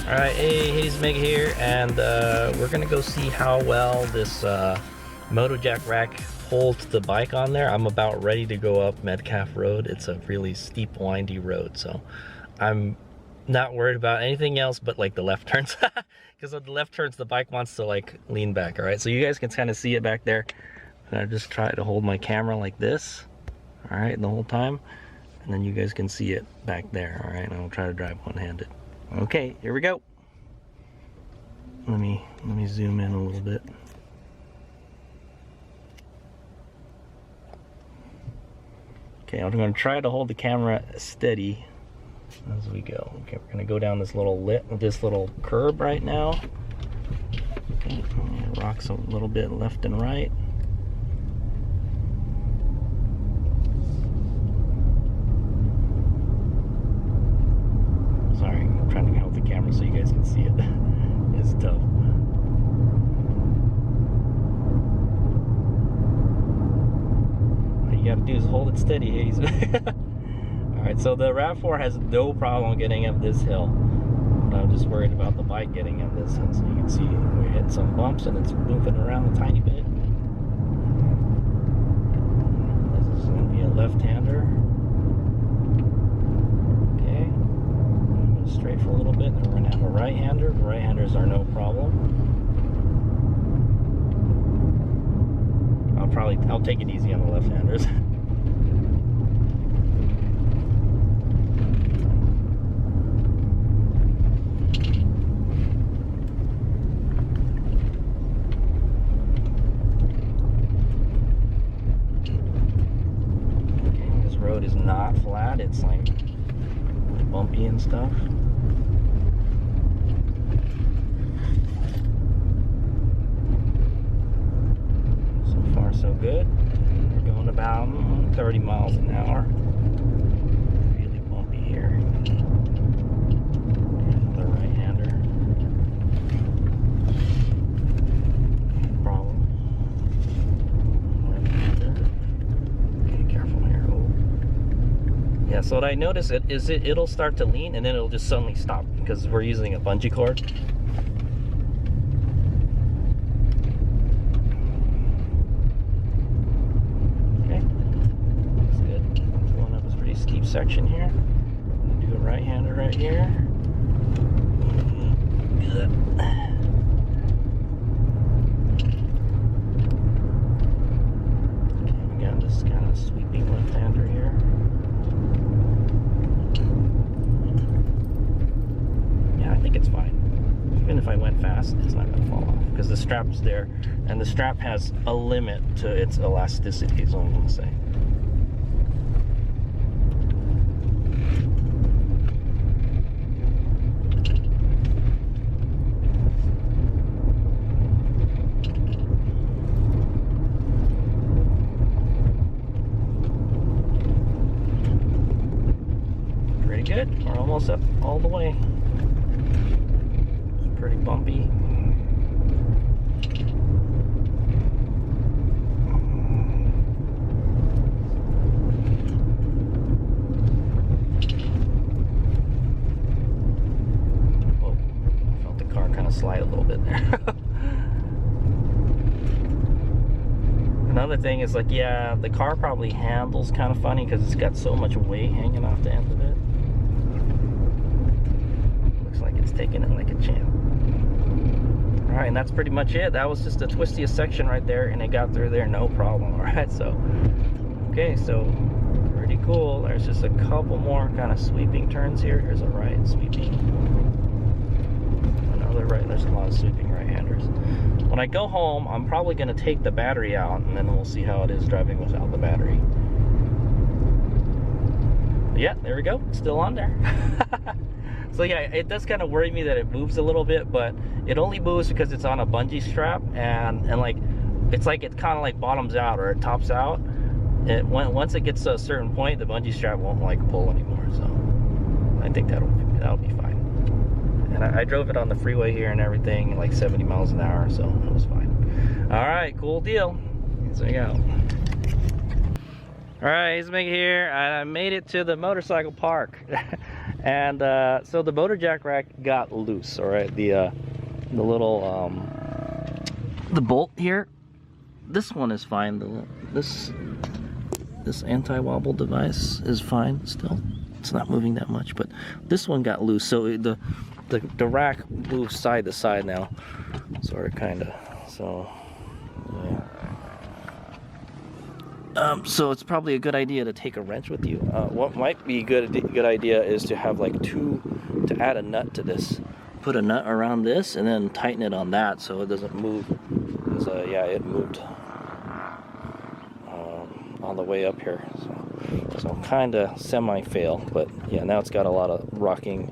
Alright, hey, Hayes Meg here, and we're gonna go see how well this Moto Jack Rack holds the bike on there. I'm about ready to go up Metcalf Road. It's a really steep, windy road, so I'm not worried about anything else but like the left turns. Because of the left turns, the bike wants to like lean back, alright? So you guys can kind of see it back there. And I just try to hold my camera like this, alright, the whole time. And then you guys can see it back there, alright? And I'll try to drive one-handed. Okay, here we go. Let me zoom in a little bit. Okay, I'm going to try to hold the camera steady as we go. Okay, we're going to go down this little curb right now. Okay, it rocks a little bit left and right. Sorry, I'm trying to hold the camera so you guys can see it. It's tough. All you gotta do is hold it steady, Hayes. Alright, so the Rav4 has no problem getting up this hill. But I'm just worried about the bike getting up this hill. So you can see we hit some bumps and it's moving around a tiny bit. This is gonna be a left-hander. Straight for a little bit, then we're going to have a right-hander. The right-handers are no problem. I'll take it easy on the left-handers. Okay, this road is not flat, it's like bumpy and stuff. So good. We're going about 30 miles an hour. Really bumpy here. Another right-hander. Problem. Right-hander. Okay, careful here. Oh. Yeah, so what I notice it'll start to lean and then it'll just suddenly stop because we're using a bungee cord. Section here. I'm gonna do a right-hander right here. Good. Okay, we got this kind of sweeping left-hander here. Yeah, I think it's fine. Even if I went fast, it's not gonna fall off because the strap's there, and the strap has a limit to its elasticity, is all I'm gonna say. Good. We're almost up all the way. It's pretty bumpy. Whoa, I felt the car kind of slide a little bit there. Another thing is like, yeah, the car probably handles kind of funny because it's got so much weight hanging off the end of it. It's taking it like a champ. Alright, and that's pretty much it. That was just the twistiest section right there, and it got through there no problem. Alright, so okay, so pretty cool. There's just a couple more kind of sweeping turns here. Here's a right sweeping, another right. There's a lot of sweeping right-handers. When I go home, I'm probably going to take the battery out, and then we'll see how it is driving without the battery. But yeah, there we go. It's still on there. So yeah, it does kind of worry me that it moves a little bit, but it only moves because it's on a bungee strap, and like it's like it kind of like bottoms out or it tops out. Once it gets to a certain point, the bungee strap won't like pull anymore. So I think that'll be fine. And I drove it on the freeway here and everything, like 70 miles an hour, so it was fine. All right, cool deal. So yeah. Alright, it's Mick here. I made it to the motorcycle park. And so the Moto Jack Rack got loose. All right, the little the bolt here. This one is fine. This anti-wobble device is fine still. It's not moving that much, but this one got loose. So the rack moves side to side now, sort of, kind of. So yeah. So it's probably a good idea to take a wrench with you. What might be a good idea is to have like to add a nut to this. Put a nut around this and then tighten it on that so it doesn't move. Because yeah, it moved on the way up here. So kind of semi-fail, but yeah, now it's got a lot of rocking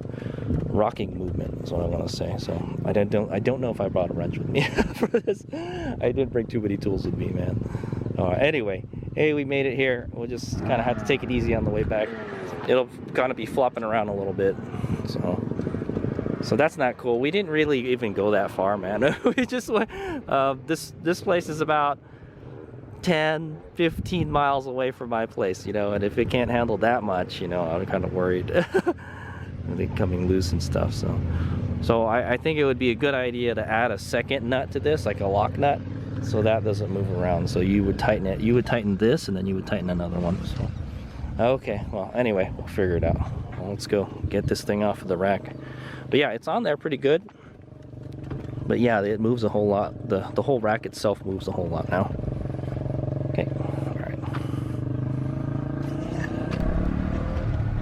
movement is what I want to say. So I don't know if I brought a wrench with me for this. I didn't bring too many tools with me, man. Anyway, hey, we made it here. We'll just kind of have to take it easy on the way back. It'll kind of be flopping around a little bit. So that's not cool. We didn't really even go that far, man. We just went. This place is about 10-15 miles away from my place, you know, and if it can't handle that much, you know, I'm kind of worried. They coming loose and stuff. So I think it would be a good idea to add a second nut to this, like a lock nut, so that doesn't move around. So you would tighten it. You would tighten this, and then you would tighten another one. So okay, well, anyway, we'll figure it out. Well, let's go get this thing off of the rack. But yeah, it's on there pretty good. But yeah, it moves a whole lot. The whole rack itself moves a whole lot now. Okay, all right.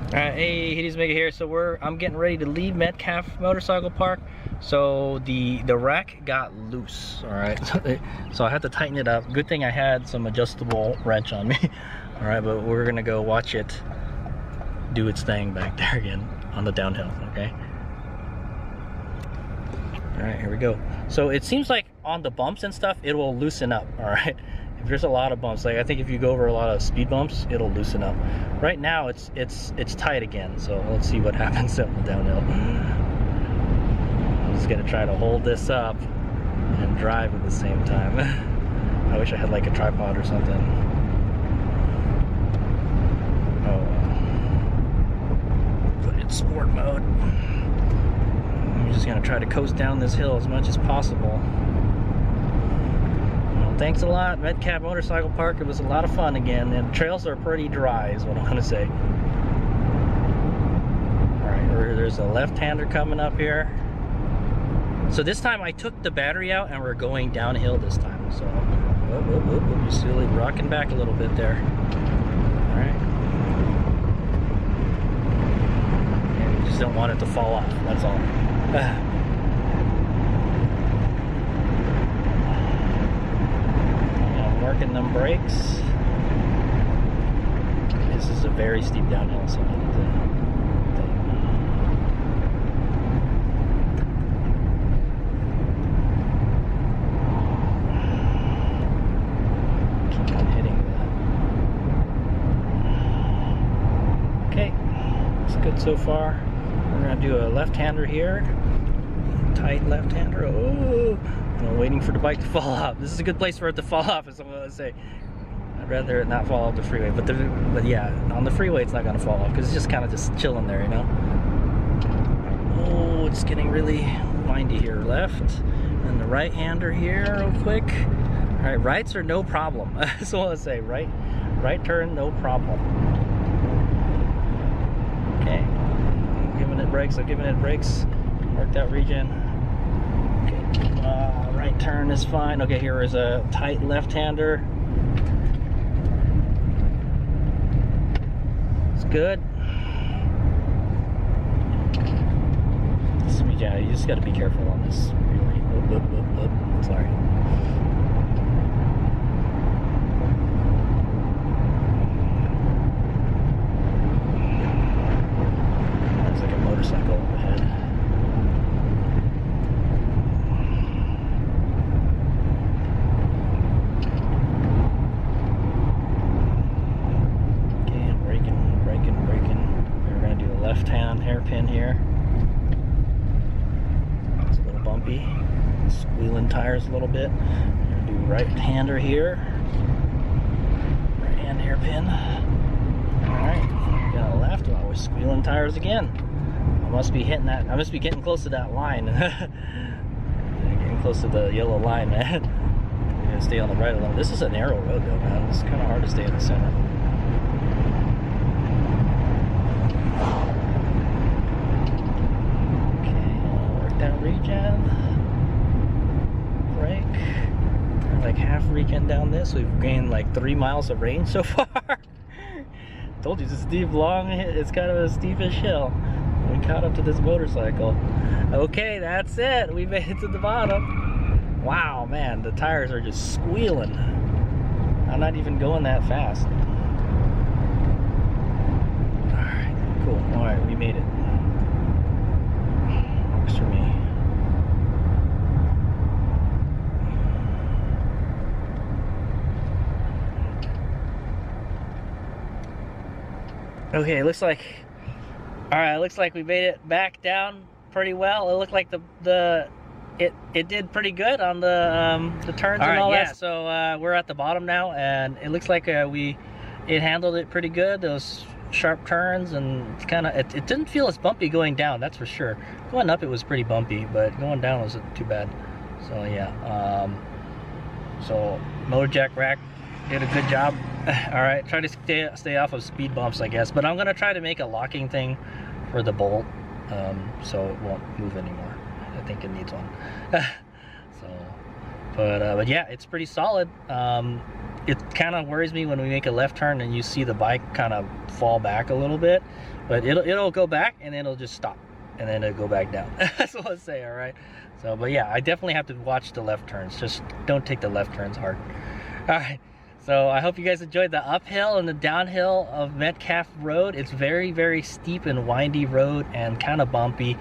All right, hey, Hitty's Mega here. So I'm getting ready to leave Metcalf Motorcycle Park. So the rack got loose. All right, so I had to tighten it up. Good thing I had some adjustable wrench on me. All right, but we're gonna go watch it do its thing back there again on the downhill. Okay. All right, here we go. So it seems like on the bumps and stuff, it will loosen up. All right. If there's a lot of bumps, like I think if you go over a lot of speed bumps, it'll loosen up. Right now, it's tight again. So let's see what happens on the downhill. I'm just gonna try to hold this up and drive at the same time. I wish I had like a tripod or something. Oh, put it in sport mode. I'm just gonna try to coast down this hill as much as possible. Thanks a lot, Metcalf Motorcycle Park. It was a lot of fun again, and trails are pretty dry is what I'm gonna say. All right, there's a left-hander coming up here. So this time I took the battery out and we're going downhill this time. So, you're still rocking back a little bit there. All right. And you just don't want it to fall off, that's all. Working them brakes. This is a very steep downhill, so I need to keep on hitting that. Okay, it's good so far. We're gonna do a left-hander here. Tight left-hander. Oh. I'm waiting for the bike to fall off. This is a good place for it to fall off, is what I'm gonna say. I'd rather it not fall off the freeway, but yeah, on the freeway it's not gonna fall off because it's just kind of just chilling there, you know. Oh, it's getting really windy here. Left and the right-hander here, real quick. All right, rights are no problem. That's what I say. Right turn, no problem. Okay, I'm giving it brakes. Mark that region. Right turn is fine. Okay, here is a tight left-hander. It's good. Yeah, you just got to be careful on this. Sorry. There's like a motorcycle overhead. Left-hand hairpin here. It's a little bumpy. Squealing tires a little bit. I'm gonna do right-hander here. Right-hand hairpin. All right, got a left. Oh, we're squealing tires again. must be hitting that. I must be getting close to that line. Getting close to the yellow line, man. I'm gonna stay on the right alone. This is a narrow road though, man. It's kind of hard to stay in the center. Okay, work that regen. Brake. Like half regen down this. We've gained like 3 miles of range so far. Told you, it's a steep, long, it's kind of a steepish hill. We caught up to this motorcycle. Okay, that's it. We made it to the bottom. Wow, man, the tires are just squealing. I'm not even going that fast. Alright, cool. Alright, we made it. Works for me. Okay, it looks like, all right, it looks like we made it back down pretty well. It looked like it did pretty good on the turns and all that. Yeah, so we're at the bottom now, and it looks like it handled it pretty good. Those sharp turns, and it's kind of, it didn't feel as bumpy going down, that's for sure. Going up it was pretty bumpy, but going down wasn't too bad. So yeah, so Moto Jack Rack did a good job. All right, try to stay off of speed bumps, I guess, but I'm gonna try to make a locking thing for the bolt, so it won't move anymore. I think it needs one. So, but yeah, it's pretty solid. It kind of worries me when we make a left turn and you see the bike kind of fall back a little bit, but it'll go back and then it'll just stop and then it'll go back down. That's what I say. All right. So, but yeah, I definitely have to watch the left turns. Just don't take the left turns hard. All right. So I hope you guys enjoyed the uphill and the downhill of Metcalf Road. It's very, very steep and windy road and kind of bumpy.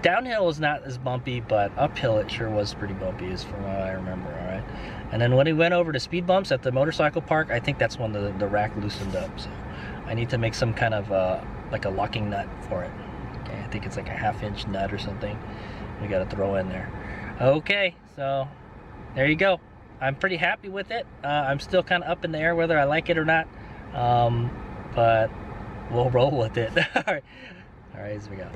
Downhill was not as bumpy, but uphill it sure was pretty bumpy, is from what I remember. All right. And then when we went over to speed bumps at the motorcycle park, I think that's when the rack loosened up. So I need to make some kind of like a locking nut for it. Okay, I think it's like a 1/2-inch nut or something. We got to throw in there. Okay, so there you go. I'm pretty happy with it. I'm still kind of up in the air whether I like it or not, but we'll roll with it. All right, here we go.